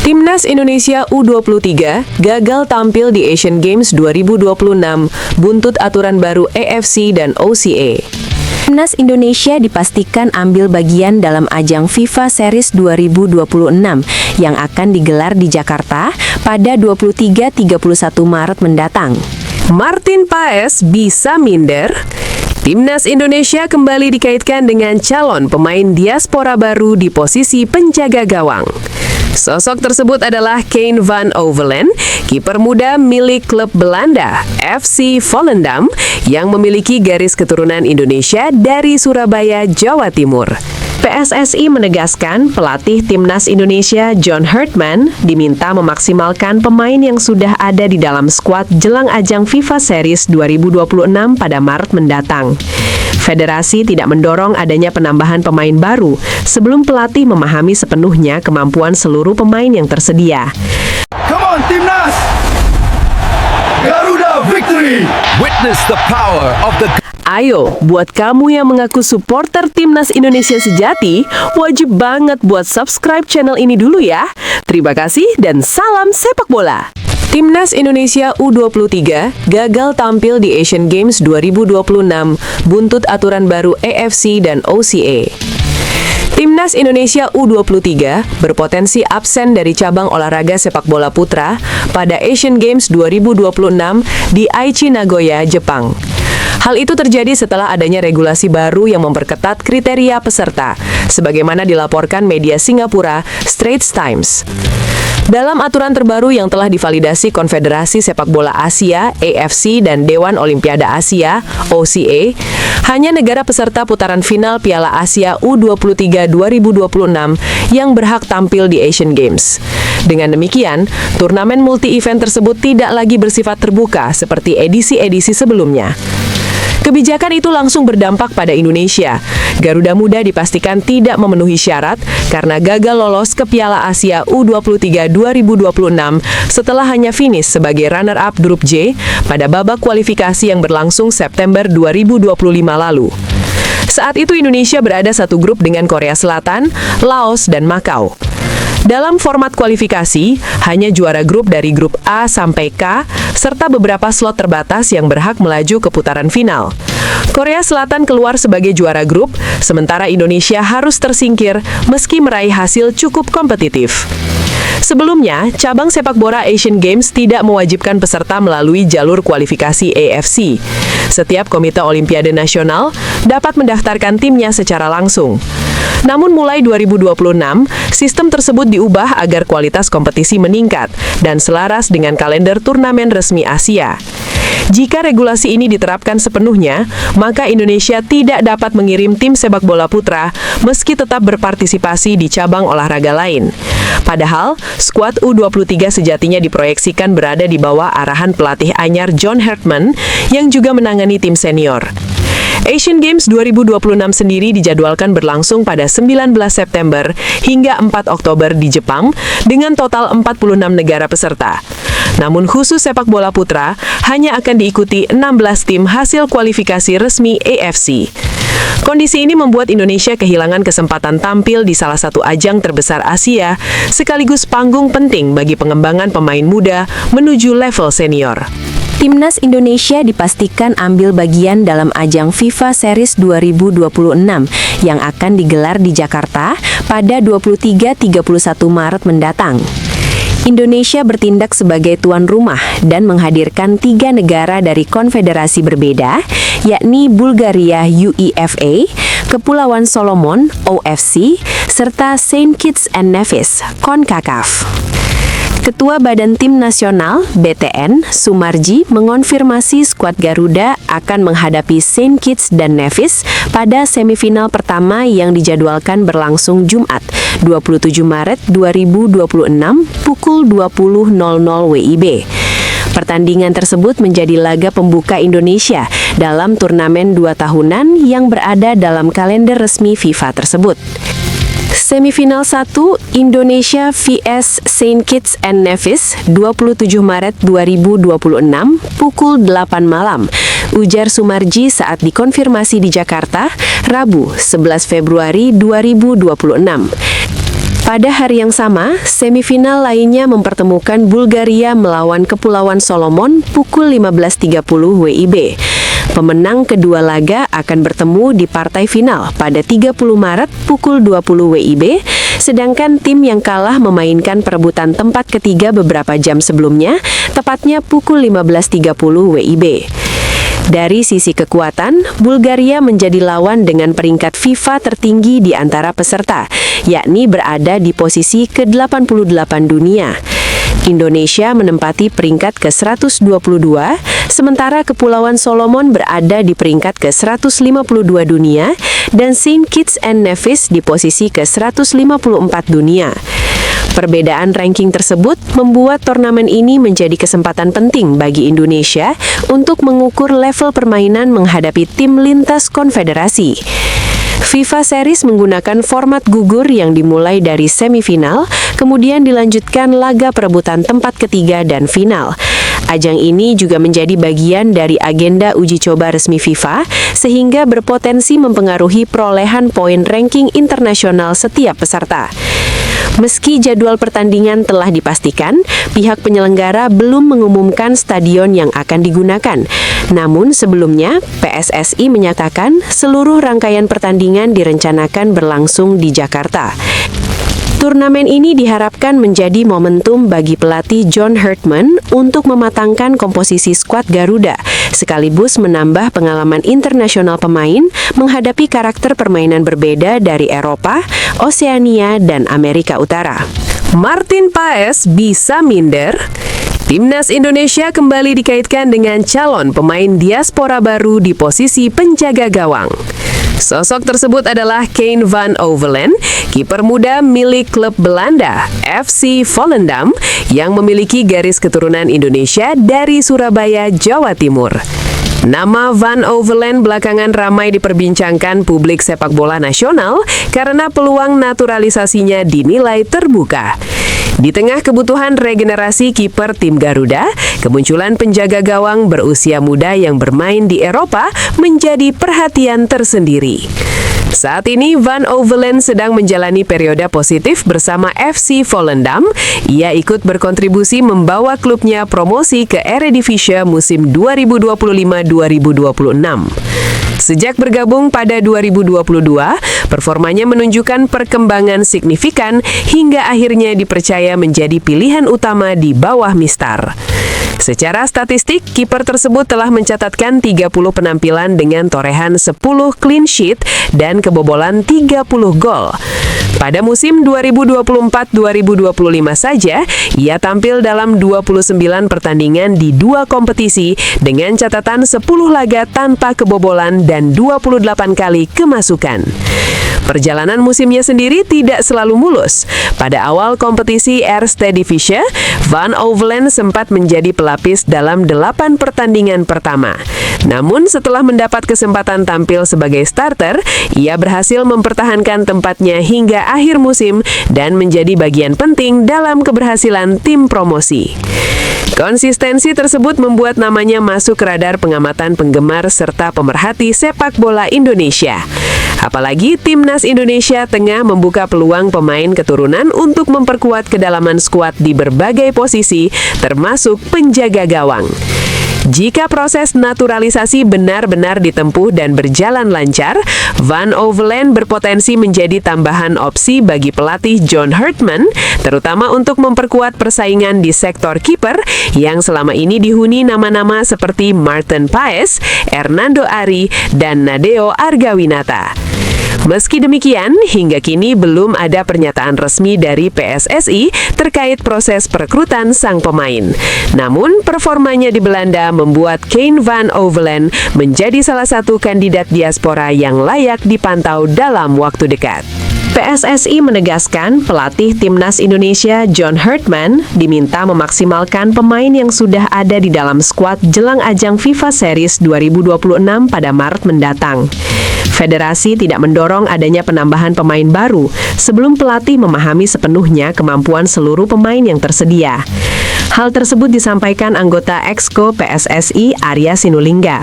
Timnas Indonesia U23 gagal tampil di Asian Games 2026 buntut aturan baru AFC dan OCA. Timnas Indonesia dipastikan ambil bagian dalam ajang FIFA Series 2026 yang akan digelar di Jakarta pada 23-31 Maret mendatang. Martin Paes bisa minder? Timnas Indonesia kembali dikaitkan dengan calon pemain diaspora baru di posisi penjaga gawang. Sosok tersebut adalah Kane van Overlen, kiper muda milik klub Belanda, FC Volendam, yang memiliki garis keturunan Indonesia dari Surabaya, Jawa Timur. PSSI menegaskan pelatih Timnas Indonesia John Herdman diminta memaksimalkan pemain yang sudah ada di dalam skuad jelang ajang FIFA Series 2026 pada Maret mendatang. Federasi tidak mendorong adanya penambahan pemain baru sebelum pelatih memahami sepenuhnya kemampuan seluruh pemain yang tersedia. Come on, Timnas! Garuda victory! Witness the power of the... Ayo, buat kamu yang mengaku supporter Timnas Indonesia sejati, wajib banget buat subscribe channel ini dulu ya. Terima kasih dan salam sepak bola! Timnas Indonesia U23 gagal tampil di Asian Games 2026 buntut aturan baru AFC dan OCA. Timnas Indonesia U23 berpotensi absen dari cabang olahraga sepak bola putra pada Asian Games 2026 di Aichi, Nagoya, Jepang. Hal itu terjadi setelah adanya regulasi baru yang memperketat kriteria peserta, sebagaimana dilaporkan media Singapura Straits Times. Dalam aturan terbaru yang telah divalidasi Konfederasi Sepak Bola Asia (AFC) dan Dewan Olimpiade Asia (OCA), hanya negara peserta putaran final Piala Asia U23 2026 yang berhak tampil di Asian Games. Dengan demikian, turnamen multi-event tersebut tidak lagi bersifat terbuka seperti edisi-edisi sebelumnya. Kebijakan itu langsung berdampak pada Indonesia. Garuda Muda dipastikan tidak memenuhi syarat karena gagal lolos ke Piala Asia U23 2026 setelah hanya finish sebagai runner-up grup J pada babak kualifikasi yang berlangsung September 2025 lalu. Saat itu Indonesia berada satu grup dengan Korea Selatan, Laos, dan Makau. Dalam format kualifikasi, hanya juara grup dari grup A sampai K, serta beberapa slot terbatas yang berhak melaju ke putaran final. Korea Selatan keluar sebagai juara grup, sementara Indonesia harus tersingkir meski meraih hasil cukup kompetitif. Sebelumnya, cabang sepak bola Asian Games tidak mewajibkan peserta melalui jalur kualifikasi AFC. Setiap Komite Olimpiade Nasional dapat mendaftarkan timnya secara langsung. Namun mulai 2026, sistem tersebut diubah agar kualitas kompetisi meningkat dan selaras dengan kalender turnamen resmi Asia. Jika regulasi ini diterapkan sepenuhnya, maka Indonesia tidak dapat mengirim tim sepak bola putra meski tetap berpartisipasi di cabang olahraga lain. Padahal, skuad U23 sejatinya diproyeksikan berada di bawah arahan pelatih anyar John Herdman yang juga menangani tim senior. Asian Games 2026 sendiri dijadwalkan berlangsung pada 19 September hingga 4 Oktober di Jepang dengan total 46 negara peserta. Namun khusus sepak bola putra hanya akan diikuti 16 tim hasil kualifikasi resmi AFC. Kondisi ini membuat Indonesia kehilangan kesempatan tampil di salah satu ajang terbesar Asia, sekaligus panggung penting bagi pengembangan pemain muda menuju level senior. Timnas Indonesia dipastikan ambil bagian dalam ajang FIFA Series 2026 yang akan digelar di Jakarta pada 23-31 Maret mendatang. Indonesia bertindak sebagai tuan rumah dan menghadirkan 3 negara dari konfederasi berbeda, yakni Bulgaria UEFA, Kepulauan Solomon OFC, serta Saint Kitts and Nevis CONCACAF. Ketua Badan Tim Nasional (BTN) Sumarji mengonfirmasi skuad Garuda akan menghadapi Saint Kitts dan Nevis pada semifinal pertama yang dijadwalkan berlangsung Jumat, 27 Maret 2026 pukul 20.00 WIB. Pertandingan tersebut menjadi laga pembuka Indonesia dalam turnamen 2 tahunan yang berada dalam kalender resmi FIFA tersebut. Semifinal 1, Indonesia vs Saint Kitts and Nevis, 27 Maret 2026, pukul 8 malam, ujar Sumarji saat dikonfirmasi di Jakarta, Rabu, 11 Februari 2026. Pada hari yang sama, semifinal lainnya mempertemukan Bulgaria melawan Kepulauan Solomon pukul 15.30 WIB. Pemenang kedua laga akan bertemu di partai final pada 30 Maret pukul 20 WIB, sedangkan tim yang kalah memainkan perebutan tempat ketiga beberapa jam sebelumnya, tepatnya pukul 15.30 WIB. Dari sisi kekuatan, Bulgaria menjadi lawan dengan peringkat FIFA tertinggi di antara peserta, yakni berada di posisi ke-88 dunia. Indonesia menempati peringkat ke-122, sementara Kepulauan Solomon berada di peringkat ke-152 dunia, dan Saint Kitts and Nevis di posisi ke-154 dunia. Perbedaan ranking tersebut membuat turnamen ini menjadi kesempatan penting bagi Indonesia untuk mengukur level permainan menghadapi tim lintas konfederasi. FIFA Series menggunakan format gugur yang dimulai dari semifinal, kemudian dilanjutkan laga perebutan tempat ketiga dan final. Ajang ini juga menjadi bagian dari agenda uji coba resmi FIFA, sehingga berpotensi mempengaruhi perolehan poin ranking internasional setiap peserta. Meski jadwal pertandingan telah dipastikan, pihak penyelenggara belum mengumumkan stadion yang akan digunakan. Namun sebelumnya, PSSI menyatakan seluruh rangkaian pertandingan direncanakan berlangsung di Jakarta. Turnamen ini diharapkan menjadi momentum bagi pelatih John Herdman untuk mematangkan komposisi skuad Garuda, sekaligus menambah pengalaman internasional pemain menghadapi karakter permainan berbeda dari Eropa, Oseania, dan Amerika Utara. Martin Paes bisa minder? Timnas Indonesia kembali dikaitkan dengan calon pemain diaspora baru di posisi penjaga gawang. Sosok tersebut adalah Kane van Overlen, kiper muda milik klub Belanda, FC Volendam, yang memiliki garis keturunan Indonesia dari Surabaya, Jawa Timur. Nama Van Overlen belakangan ramai diperbincangkan publik sepak bola nasional karena peluang naturalisasinya dinilai terbuka. Di tengah kebutuhan regenerasi kiper tim Garuda, kemunculan penjaga gawang berusia muda yang bermain di Eropa menjadi perhatian tersendiri. Saat ini, Van Overlen sedang menjalani periode positif bersama FC Volendam. Ia ikut berkontribusi membawa klubnya promosi ke Eredivisie musim 2025-2026. Sejak bergabung pada 2022, performanya menunjukkan perkembangan signifikan hingga akhirnya dipercaya menjadi pilihan utama di bawah Mistar. Secara statistik, kiper tersebut telah mencatatkan 30 penampilan dengan torehan 10 clean sheet dan kebobolan 30 gol. Pada musim 2024-2025 saja, ia tampil dalam 29 pertandingan di 2 kompetisi dengan catatan 10 laga tanpa kebobolan dan 28 kali kemasukan. Perjalanan musimnya sendiri tidak selalu mulus. Pada awal kompetisi Eredivisie, Van Overlen sempat menjadi pelapis dalam 8 pertandingan pertama. Namun setelah mendapat kesempatan tampil sebagai starter, ia berhasil mempertahankan tempatnya hingga akhir musim dan menjadi bagian penting dalam keberhasilan tim promosi. Konsistensi tersebut membuat namanya masuk radar pengamatan penggemar serta pemerhati sepak bola Indonesia. Apalagi Timnas Indonesia tengah membuka peluang pemain keturunan untuk memperkuat kedalaman skuad di berbagai posisi, termasuk penjaga gawang. Jika proses naturalisasi benar-benar ditempuh dan berjalan lancar, Van Overlen berpotensi menjadi tambahan opsi bagi pelatih John Herdman, terutama untuk memperkuat persaingan di sektor kiper yang selama ini dihuni nama-nama seperti Martin Paes, Hernando Ari, dan Nadeo Argawinata. Meski demikian, hingga kini belum ada pernyataan resmi dari PSSI terkait proses perekrutan sang pemain. Namun, performanya di Belanda membuat Kane van Overlen menjadi salah satu kandidat diaspora yang layak dipantau dalam waktu dekat. PSSI menegaskan pelatih Timnas Indonesia John Herdman diminta memaksimalkan pemain yang sudah ada di dalam skuad jelang ajang FIFA Series 2026 pada Maret mendatang. Federasi tidak mendorong adanya penambahan pemain baru sebelum pelatih memahami sepenuhnya kemampuan seluruh pemain yang tersedia. Hal tersebut disampaikan anggota Exco PSSI Arya Sinulinga.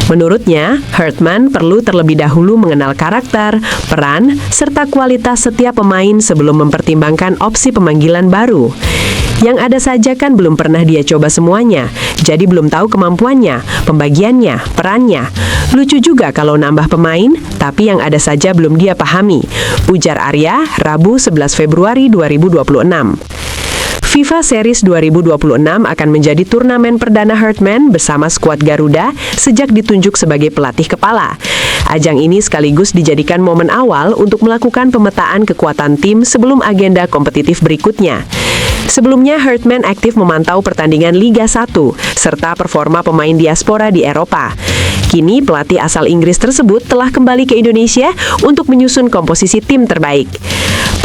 Menurutnya, Hartman perlu terlebih dahulu mengenal karakter, peran, serta kualitas setiap pemain sebelum mempertimbangkan opsi pemanggilan baru. Yang ada saja kan belum pernah dia coba semuanya, jadi belum tahu kemampuannya, pembagiannya, perannya. Lucu juga kalau nambah pemain, tapi yang ada saja belum dia pahami, ujar Arya, Rabu 11 Februari 2026. FIFA Series 2026 akan menjadi turnamen perdana Hartman bersama skuad Garuda sejak ditunjuk sebagai pelatih kepala. Ajang ini sekaligus dijadikan momen awal untuk melakukan pemetaan kekuatan tim sebelum agenda kompetitif berikutnya. Sebelumnya, Hartman aktif memantau pertandingan Liga 1 serta performa pemain diaspora di Eropa. Kini, pelatih asal Inggris tersebut telah kembali ke Indonesia untuk menyusun komposisi tim terbaik.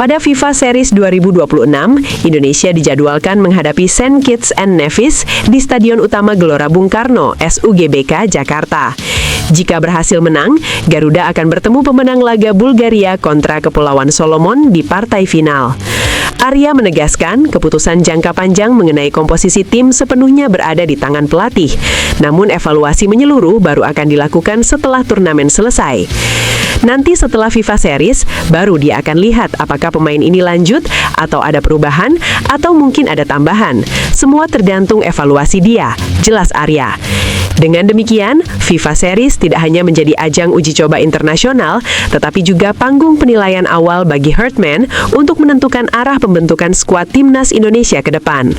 Pada FIFA Series 2026, Indonesia dijadwalkan menghadapi St. Kitts and Nevis di Stadion Utama Gelora Bung Karno, SUGBK, Jakarta. Jika berhasil menang, Garuda akan bertemu pemenang laga Bulgaria kontra Kepulauan Solomon di partai final. Arya menegaskan keputusan jangka panjang mengenai komposisi tim sepenuhnya berada di tangan pelatih. Namun evaluasi menyeluruh baru akan dilakukan setelah turnamen selesai. Nanti setelah FIFA Series, baru dia akan lihat apakah pemain ini lanjut atau ada perubahan atau mungkin ada tambahan. Semua tergantung evaluasi dia, jelas Arya. Dengan demikian, FIFA Series tidak hanya menjadi ajang uji coba internasional, tetapi juga panggung penilaian awal bagi Hartman untuk menentukan arah pembentukan skuad timnas Indonesia ke depan.